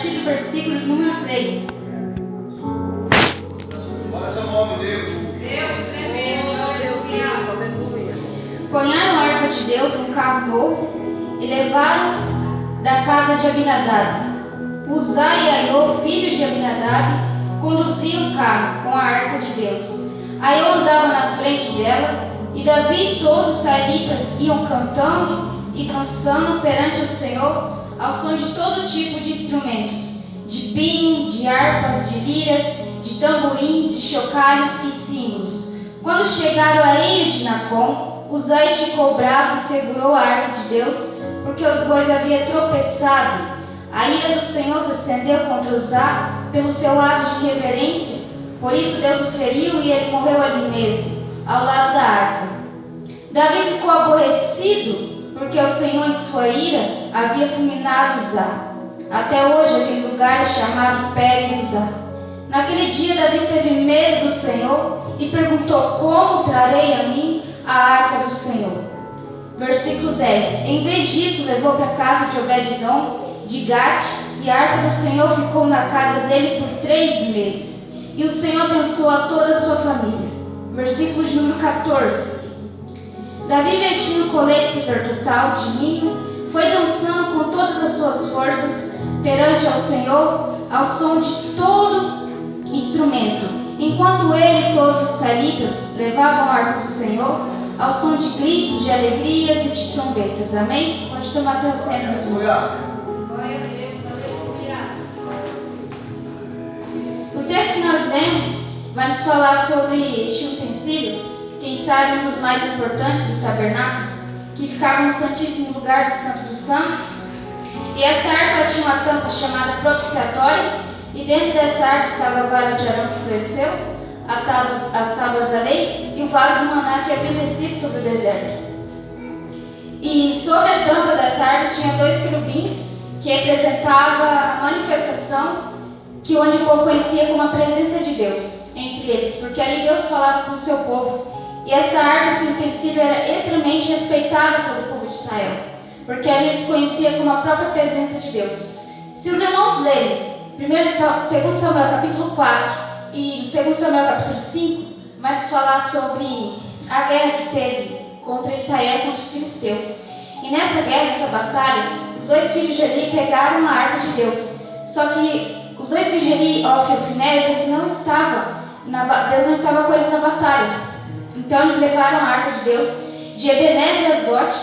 partir do versículo número 3. Olha seu nome, Deus. Deus tremendo, aleluia. Ponharam a arca de Deus num carro novo e levaram da casa de Abinadab. Uzai e Aiô, filhos de Abinadab, conduziam o carro com a arca de Deus. Aiô andava na frente dela, e Davi e todos os israelitas iam cantando e dançando perante o Senhor ao som de todo tipo de instrumentos, de pinho, de harpas, de liras, de tamborins, de chocalhos e símbolos. Quando chegaram à ilha de Nacon, Uzai esticou o braço e segurou a arca de Deus, porque os bois haviam tropeçado. A ira do Senhor se acendeu contra Uzá pelo seu ato de reverência, por isso Deus o feriu e ele morreu ali mesmo, ao lado da arca. Davi ficou aborrecido, porque o Senhor em sua ira havia fulminado Uzá. Até hoje aquele lugar é chamado Pérez Uzá. Naquele dia Davi teve medo do Senhor e perguntou: como trarei a mim a arca do Senhor? Versículo 10. Em vez disso, levou para a casa de Obed-edom de Gate, e a arca do Senhor ficou na casa dele por 3 meses. E o Senhor abençoou a toda a sua família. Versículo de número 14. Davi, vestindo colete sacerdotal de linho, foi dançando com todas as suas forças perante ao Senhor, ao som de todo instrumento, enquanto ele e todos os israelitas levavam a arca do Senhor, ao som de gritos, de alegrias e de trombetas. Amém? Pode tomar teu assento, meus irmãos. Glória a Deus, aleluia. O texto que nós lemos vai nos falar sobre este utensílio, quem sabe um dos mais importantes do tabernáculo, que ficava no Santíssimo Lugar do Santo dos Santos. E essa arca tinha uma tampa chamada propiciatória, e dentro dessa arca estava a vara de Arão que floresceu, as tábuas da lei e o vaso do maná que havia descido sobre o deserto. E sobre a tampa dessa arca tinha 2 querubins que representavam a manifestação que onde o povo conhecia como a presença de Deus entre eles, porque ali Deus falava com o seu povo. E essa arca, esse utensílio, era extremamente respeitada pelo povo de Israel, porque ali eles conheciam como a própria presença de Deus. Se os irmãos lerem 2 Samuel capítulo 4 e 2 Samuel capítulo 5, vai nos falar sobre a guerra que teve contra Israel, contra os filisteus. E nessa guerra, nessa batalha, os 2 filhos de Eli pegaram a arca de Deus. Só que os 2 filhos de Eli, Ofni e Finéias, Deus não estava com eles na batalha. Então eles levaram a arca de Deus de Ebenezer e Asgote.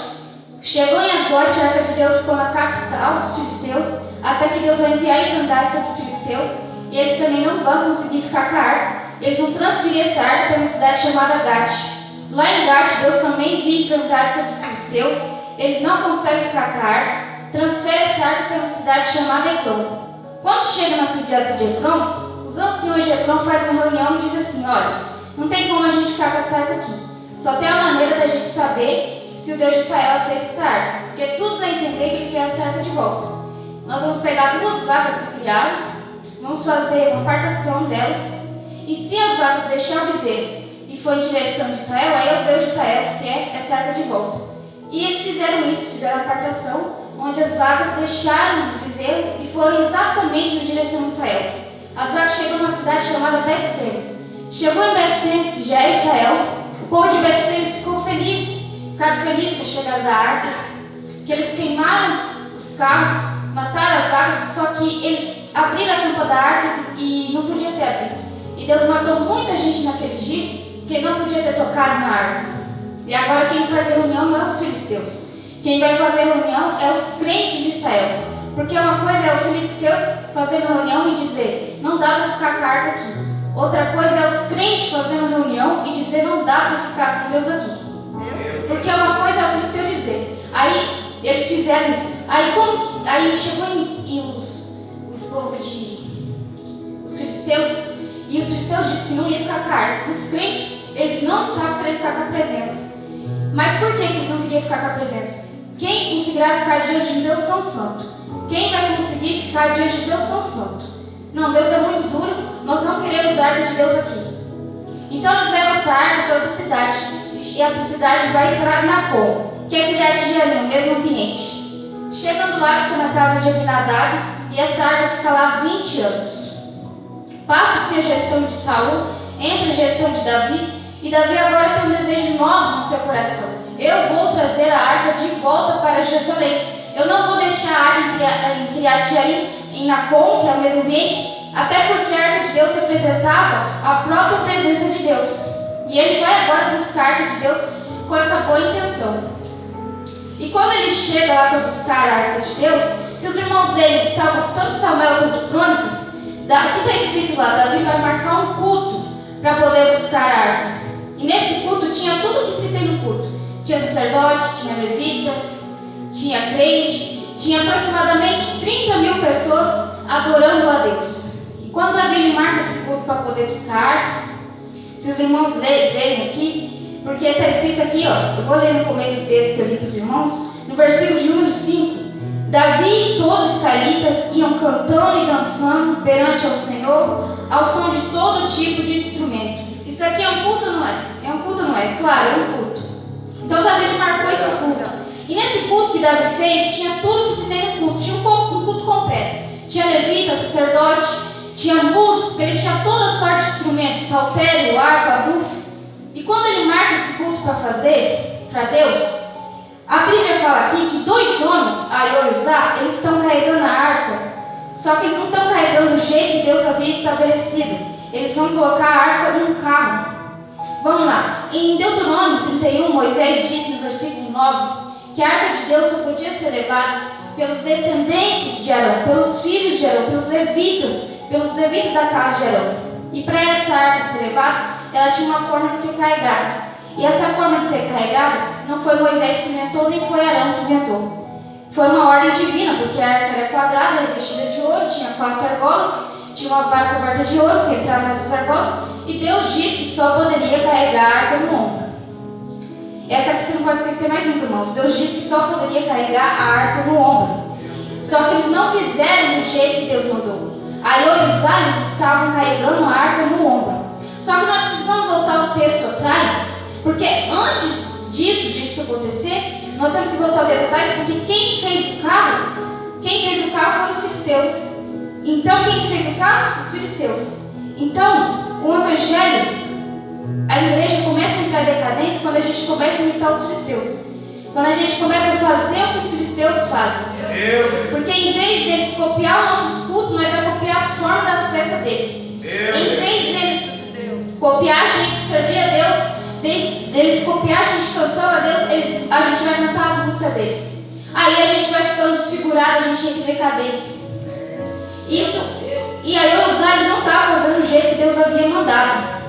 Chegou em Asgote, a arca de Deus ficou na capital dos filisteus, até que Deus vai enviar enfermidades sobre os filisteus, e eles também não vão conseguir ficar com a arca. Eles vão transferir essa arca para uma cidade chamada Gate. Lá em Gate, Deus também envia enfermidades sobre os filisteus, eles não conseguem ficar com a arca, transfere essa arca para uma cidade chamada Ecrom. Quando chega na cidade de Ecrom, os anciões de Ecrom fazem uma reunião e dizem assim: olha, não tem como a gente ficar com essa arca aqui. Só tem uma maneira da gente saber se o Deus de Israel aceita essa arca, porque tudo dá a entender que ele quer essa arca de volta. Nós vamos pegar 2 vacas que criaram, vamos fazer uma apartação delas, e se as vacas deixarem o bezerro e for em direção de Israel, aí é o Deus de Israel que quer essa arca de volta. E eles fizeram isso, fizeram a apartação, onde as vacas deixaram os bezerros e foram exatamente na direção de Israel. As vacas chegam numa cidade chamada Bet-Semes. Chegou em Bet-Semes, que já é Israel, o povo de Bet-Semes ficou feliz, ficaram felizes com a chegada da arca, que eles queimaram os carros, mataram as vacas, só que eles abriram a tampa da arca e não podia ter abrido. E Deus matou muita gente naquele dia, porque não podia ter tocado na arca. E agora quem vai fazer reunião não é os filisteus. Quem vai fazer reunião é os crentes de Israel. Porque uma coisa é o filisteu fazer reunião e dizer: não dá para ficar com a arca aqui. Outra coisa é os crentes fazendo reunião e dizer: não dá para ficar com Deus aqui. Porque uma coisa é o filisteu dizer. Aí eles fizeram isso. Aí chegou os povos os filisteus, e os filisteus disseram que não ia ficar com a arca. Os crentes, eles não estavam querendo ficar com a presença. Mas por que eles não queriam ficar com a presença? Quem conseguirá ficar diante de Deus tão santo? Quem vai conseguir ficar diante de Deus tão santo? Não, Deus é muito duro, nós não queremos a arca de Deus aqui. Então eles levam essa arca para outra cidade, e essa cidade vai para Nacon, que é Kiriat Jearim, o mesmo ambiente. Chegando lá, fica na casa de Abinadab, e essa arca fica lá há 20 anos. Passa-se a gestão de Saul, entra a gestão de Davi, e Davi agora tem um desejo novo no seu coração. Eu vou trazer a arca de volta para Jerusalém. Eu não vou deixar a arca em Kiriat Jearim, em Nacon, que é o mesmo ambiente, até porque a arca de Deus representava a própria presença de Deus. E ele vai agora buscar a arca de Deus com essa boa intenção. E quando ele chega lá para buscar a arca de Deus, se os irmãos dele, tanto Samuel quanto Crônicas, o que está escrito lá, Davi vai marcar um culto para poder buscar a arca. E nesse culto tinha tudo o que se tem no culto. Tinha sacerdote, tinha levita, tinha crente, tinha aproximadamente 30 mil pessoas adorando a Deus. E quando Davi marca esse culto para poder buscar a arca, se os irmãos veem aqui, porque está escrito aqui, ó, eu vou ler no começo do texto que eu li para os irmãos, no versículo de número 5, Davi e todos os israelitas iam cantando e dançando perante ao Senhor, ao som de todo tipo de instrumento. Isso aqui é um culto ou não é? É um culto ou não é? Claro, é um culto. Então Davi marcou esse culto. E nesse culto que Davi fez, tinha tudo que se tem no culto. Tinha um culto completo. Tinha levita, sacerdote, tinha músico, porque ele tinha toda sorte de instrumentos, saltério, harpa, bufo. E quando ele marca esse culto para fazer, para Deus, a Bíblia fala aqui que 2 homens, Aiô e Uzá, eles estão carregando a arca. Só que eles não estão carregando do jeito que Deus havia estabelecido. Eles vão colocar a arca num carro. Vamos lá. Em Deuteronômio 31, Moisés disse no versículo 9 que a arca de Deus só podia ser levada pelos descendentes de Arão, pelos filhos de Arão, pelos levitas da casa de Arão. E para essa arca ser levada, ela tinha uma forma de ser carregada. E essa forma de ser carregada não foi Moisés que inventou, nem foi Arão que inventou. Foi uma ordem divina, porque a arca era quadrada, revestida de ouro, tinha 4 argolas, tinha uma vara coberta de ouro, que entrava nessas argolas, e Deus disse que só poderia carregar a arca no ombro. Essa aqui você não pode esquecer mais nunca, irmãos. Deus disse que só poderia carregar a arca no ombro. Só que eles não fizeram do jeito que Deus mandou. Aiô e Uzá, eles estavam carregando a arca no ombro. Só que nós precisamos voltar ao texto atrás, porque antes disso acontecer, nós temos que voltar ao texto atrás, porque quem fez o carro foram os filisteus. Então, quem fez o carro? Os filisteus. Então, o evangelho, a igreja começa a entrar em decadência quando a gente começa a imitar os filisteus. Quando a gente começa a fazer o que os filisteus fazem. Porque em vez deles copiar os nossos cultos, nós vamos copiar as formas das festas deles. Em vez deles copiar a gente, servir a Deus, deles copiar a gente cantando a Deus, a gente vai cantar as músicas deles. Aí a gente vai ficando desfigurado, a gente entra em decadência. E aí os Uzá não estavam fazendo do jeito que Deus havia mandado.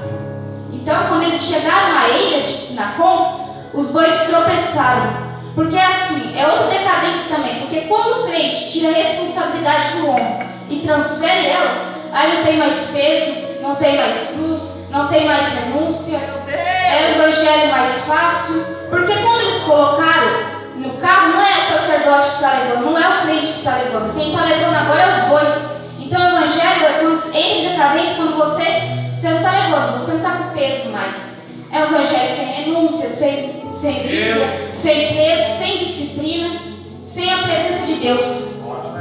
Então, quando eles chegaram à ilha de Nacon, os bois tropeçaram. Porque assim, é outra decadência também. Porque quando o crente tira a responsabilidade do homem e transfere ela, aí não tem mais peso, não tem mais cruz, não tem mais renúncia, é o evangelho mais fácil. Porque quando eles colocaram no carro, não é o sacerdote que está levando, não é o crente que está levando. Quem está levando agora é os bois. Então o evangelho é quando entra em decadência, quando você não está levando, você não está com peso mais. É o evangelho sem renúncia, sem Bíblia, sem peso, sem disciplina, sem a presença de Deus.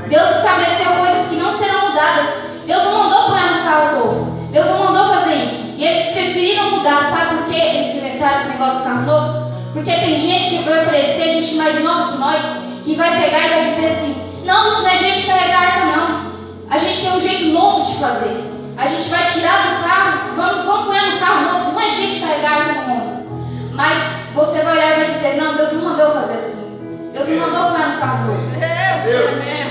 Deus estabeleceu coisas que não serão mudadas. Deus não mandou pôr no carro novo. Deus não mandou fazer isso. E eles preferiram mudar. Sabe por que eles inventaram esse negócio de carro novo? Porque tem gente que vai aparecer, gente mais nova que nós, que vai pegar e vai dizer assim: não, isso não é jeito de carregar a arca, não. A gente tem um jeito novo de fazer. A gente vai tirar do carro, vamos pôr no carro novo, não é jeito de carregar a arca no ombro. Mas você vai olhar e vai dizer: não, Deus não mandou fazer assim. Deus não mandou pôr no carro novo.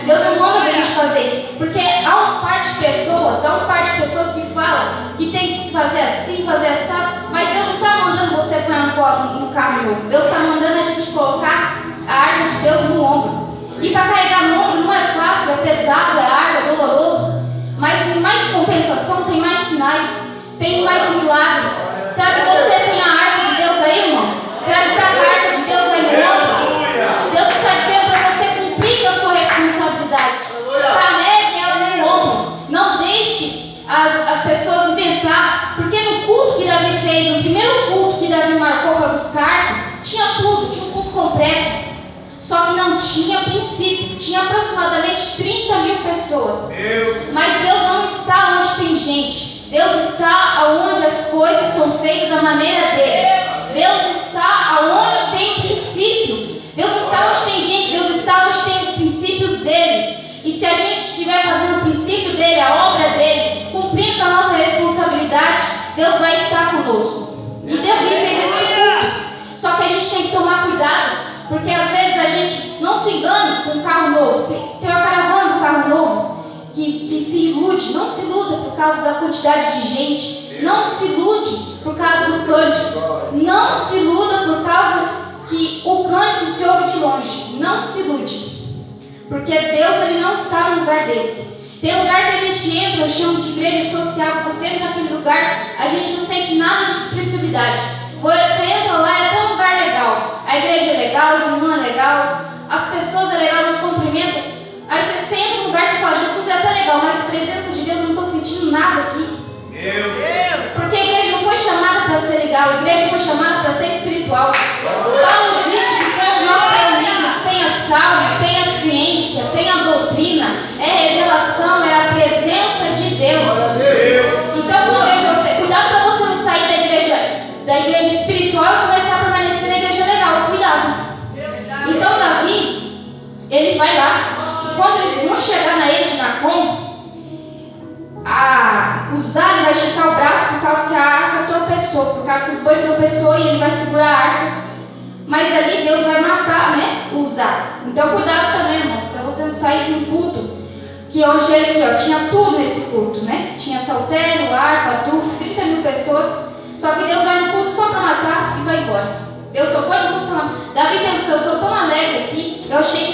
Deus não manda a gente fazer isso. Porque há uma parte de pessoas que falam que tem que se fazer assim, fazer assim, mas Deus não está mandando você pôr no carro novo. Deus está mandando a gente colocar a arca de Deus no ombro. E para carregar no ombro não é fácil, é pesado, é árduo, é doloroso. Mas em mais compensação tem mais sinais, tem mais milagres. Será que você tem a arca de Deus aí, irmão? Será que está a arca de Deus aí no ombro? Deus está dizendo para você cumprir a sua responsabilidade. Carregue ela no ombro. Não deixe as pessoas inventar. Porque no culto que Davi fez, no primeiro culto que Davi marcou para buscar, tinha tudo, tinha um culto completo. Só que não tinha princípio, tinha aproximadamente 30 mil pessoas. Mas Deus não está onde tem gente. Deus está onde as coisas são feitas da maneira dele. Deus está onde tem princípios. Deus não está onde tem gente, Deus está onde tem os princípios dele. E se a gente estiver fazendo o princípio dele, a obra dele, cumprindo com a nossa responsabilidade, Deus vai estar conosco. E Davi fez esse culto. Só que a gente tem que tomar cuidado, porque às vezes a gente não se engana com um carro novo. Tem uma caravana do carro novo que se ilude. Não se iluda por causa da quantidade de gente. Não se ilude por causa do cântico. Não se iluda por causa que o cântico se ouve de longe. Não se ilude. Porque Deus ele não está num lugar desse. Tem lugar que a gente entra, eu chamo de igreja social, que você entra naquele lugar, a gente não sente nada de espiritualidade. Você entra lá, é até um lugar legal. A igreja é legal, os irmãos é legal, as pessoas é legal, nos cumprimentam. Aí você entra num lugar e fala, Jesus é até legal, mas a presença de Deus eu não estou sentindo nada aqui. Meu Deus! Porque a igreja não foi chamada para ser legal, a igreja foi chamada para ser espiritual. Paulo disse que quando nós reunimos, tem a salva, tem a ciência, tem a doutrina, é a revelação, é a presença de Deus. Então, quando você, cuidado para você não sair da igreja espiritual e começar a permanecer na igreja legal. Cuidado. Então, Davi, ele vai lá, e quando eles vão chegar na Ede Nacon, Uzá vai esticar o braço por causa que a arca tropeçou, por causa que os bois tropeçou e ele vai segurar a arca. Mas ali Deus vai matar, né, o Uzá. Então cuidado também, irmãos, para você não sair de um culto que onde ele tinha tudo nesse culto, né? Tinha saltério, arpa, tufo, 30 mil pessoas. Só que Deus vai no culto só para matar e vai embora. Deus só foi no culto para matar. Davi pensou, eu estou tão alegre aqui. Eu achei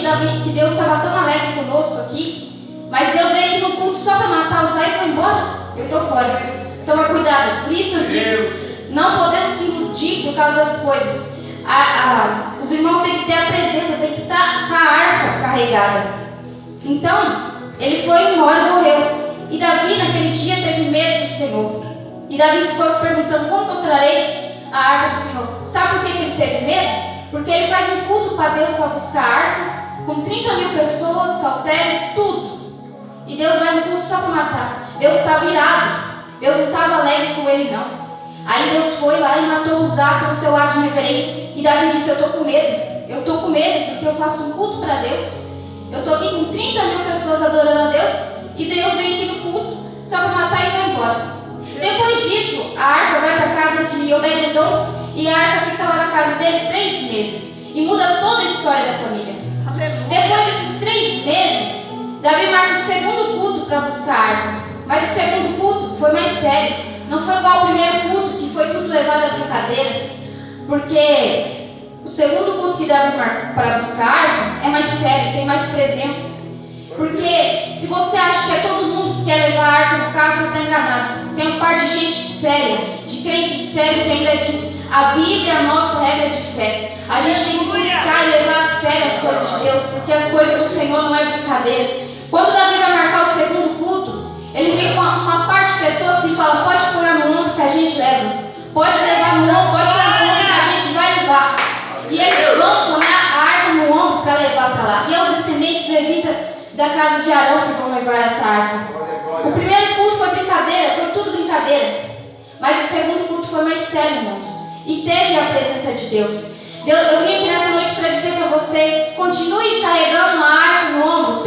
que Deus estava tão alegre conosco aqui. Mas Deus veio aqui no culto só para matar o Uzá e foi embora. Eu estou fora. Toma cuidado. Por isso eu digo, não podemos se iludir por causa das coisas. Os irmãos têm que ter a presença, tem que estar com a arca carregada. Então, ele foi embora e morreu. E Davi naquele dia teve medo do Senhor. E Davi ficou se perguntando, como que eu trarei a arca do Senhor? Sabe por que ele teve medo? Porque ele faz um culto para Deus para buscar a arca, com 30 mil pessoas, saltério, tudo. E Deus vai no culto só para matar. Deus estava irado. Deus não estava alegre com ele, não. Aí Deus foi lá e matou Uzá pelo seu ato de reverência. E Davi disse, eu estou com medo. Eu estou com medo porque eu faço um culto para Deus. Eu estou aqui com 30 mil pessoas adorando a Deus. E Deus vem aqui no culto só para matar e vai embora. Depois disso, a arca vai para a casa de Obed-edom. E a arca fica lá na casa dele 3 meses. E muda toda a história da família. Depois desses 3 meses, Davi marca o segundo culto para buscar a arca. Mas o segundo culto foi mais sério. Não foi igual ao primeiro culto, que foi tudo levado à brincadeira. Porque o segundo culto que Davi marca para buscar a arca é mais sério, tem mais presença. Porque se você acha que é todo mundo que quer levar a arca no carro, você está enganado. Tem uma parte de gente séria, de crente sério que ainda diz, a Bíblia é a nossa regra de fé. A gente tem que buscar e levar a sério as coisas de Deus, porque as coisas do Senhor não é brincadeira. Quando Davi vai marcar o segundo culto, ele vem com uma parte de pessoas que falam, pode pôr no ombro que a gente leva. Pode levar no ombro, pode pôr no ombro que a gente vai levar. E eles vão pôr a arca no ombro para levar para lá. E é os descendentes levitas da casa de Arão que vão levar essa arca. O primeiro culto foi brincadeira, foi tudo brincadeira. Mas o segundo culto foi mais sério, irmãos. E teve a presença de Deus. Eu vim aqui nessa noite para dizer para você, continue carregando a arca no ombro.